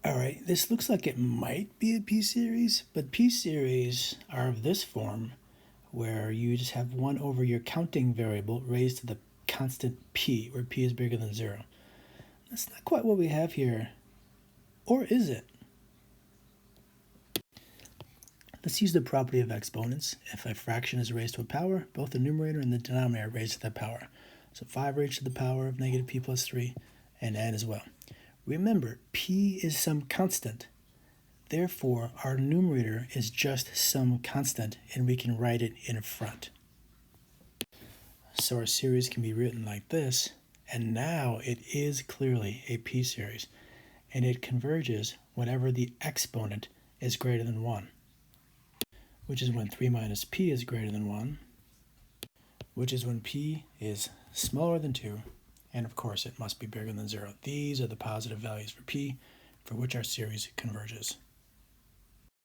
All right, this looks like it might be a p-series, but p-series are of this form where you just have 1 over your counting variable raised to the constant p, where p is bigger than 0. That's not quite what we have here, or is it? Let's use the property of exponents. If a fraction is raised to a power, both the numerator and the denominator are raised to that power. So 5 raised to the power of negative p plus 3, and n as well. Remember, p is some constant. Therefore, our numerator is just some constant, and we can write it in front. So our series can be written like this, and now it is clearly a p-series, and it converges whenever the exponent is greater than 1, which is when 3 minus p is greater than 1, which is when p is smaller than 2, and of course it must be bigger than 0. These are the positive values for p, for which our series converges.